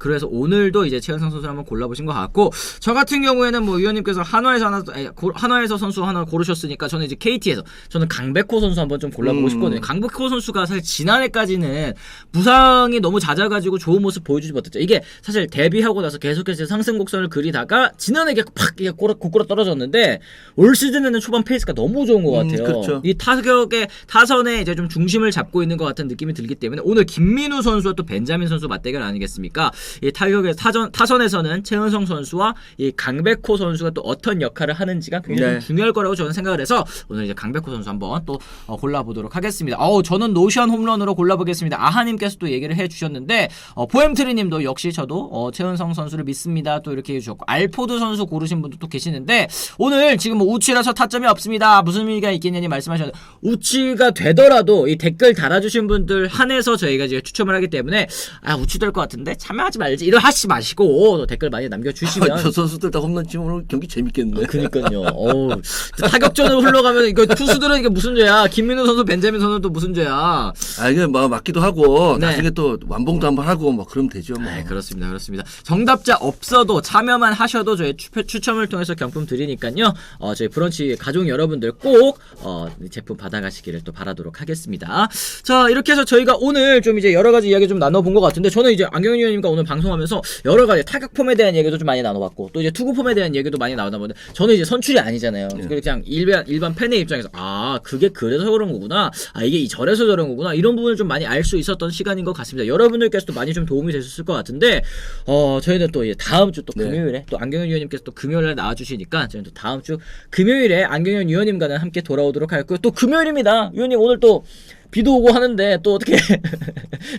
그래서 오늘도 이제 최은성 선수를 한번 골라보신 것 같고, 저 같은 경우에는 뭐 위원님께서 한화에서 선수 하나 고르셨으니까 저는 이제 KT에서 저는 강백호 선수 한번 좀 골라보고 싶거든요. 강백호 선수가 사실 지난해까지는 부상이 너무 잦아가지고 좋은 모습 보여주지 못했죠. 이게 사실 데뷔하고 나서 계속해서 상승 곡선을 그리다가 지난해 팍 이게 곧걸어 떨어졌는데 올 시즌에는 초반 페이스가 너무 좋은 것 같아요. 그렇죠. 이 타격의 타선에 이제 좀 중심을 잡고 있는 것 같은 느낌이 들기 때문에 오늘 김민우 선수와 또 벤자민 선수 맞대결 아니겠습니까? 이 타격의 타선에서는 최은성 선수와 이 강백호 선수가 또 어떤 역할을 하는지가 굉장히 중요할 거라고 저는 생각을 해서 오늘 이제 강백호 선수 한번 또 골라보도록 하겠습니다. 저는 노션 홈런으로 골라보겠습니다. 아하님께서 또 얘기를 해주셨는데 포엠트리님도 역시 저도 최은성 선수를 믿습니다. 또 이렇게 해주셨고 알포드 선수 고르신 분도 또 계시는데 오늘 지금 뭐 우치라서 타점이 없습니다. 무슨 의미가 있겠냐니 말씀하셨는데 우치가 되더라도 이 댓글 달아주신 분들 한해서 저희가 지금 추첨을 하기 때문에 우치 될 것 같은데 참여하지 말지 이런 하시지 마시고 또 댓글 많이 남겨주시면 저 선수들 다 홈런 치면 오늘 경기 재밌겠네. 그니까요. 타격전으로 흘러가면 이거 투수들은 이게 무슨 죄야? 김민우 선수, 벤자민 선수도 무슨 죄야? 이게 뭐 맞기도 하고 네. 나중에 또 완봉도 한번 하고 뭐 그러면 되죠. 뭐. 그렇습니다. 정답자 없어도 참여만 하셔도 저희 추첨을 통해서 경품 드리니까요. 저희 브런치 가족 여러분들 꼭 제품 받아가시기를 또 바라도록 하겠습니다. 자, 이렇게 해서 저희가 오늘 좀 이제 여러 가지 이야기 좀 나눠본 것 같은데 저는 이제 안경현 위원님과 오늘 방송하면서 여러 가지 타격 폼에 대한 얘기도 좀 많이 나눠봤고 또 이제 투구 폼에 대한 얘기도 많이 나눠봤는데 저는 이제 선출이 아니잖아요. 그냥 일반 팬의 입장에서 그게 그래서 그런 거구나. 이게 저래서 저런 거구나. 이런 부분을 좀 많이 알 수 있었던 시간인 것 같습니다. 여러분들께서도 많이 좀 도움이 되셨을 것 같은데 저희는 또 이제 다음 주 또 금요일에 또 안경현 위원님께서 또 금요일에 나와주시니까 저희는 또 다음 주 금요일에 안경현 위원님과는 함께 돌아오도록 하겠고요. 또 금요일입니다. 위원님 오늘 또 비도 오고 하는데 또 어떻게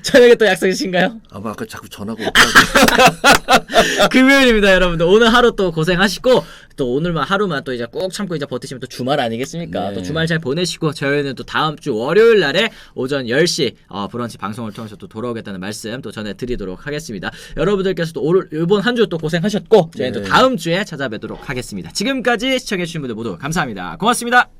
저녁에 또 약속이신가요? 아까 자꾸 전화가 오더라고요. 금요일입니다, 여러분들. 오늘 하루 또 고생하시고 또 오늘만 하루만 또 이제 꾹 참고 이제 버티시면 또 주말 아니겠습니까? 또 주말 잘 보내시고 저희는 또 다음 주 월요일 날에 오전 10시 브런치 방송을 통해서 또 돌아오겠다는 말씀 또 전해드리도록 하겠습니다. 여러분들께서도 이번 한 주 또 고생하셨고 저희는 또 다음 주에 찾아뵙도록 하겠습니다. 지금까지 시청해주신 분들 모두 감사합니다. 고맙습니다.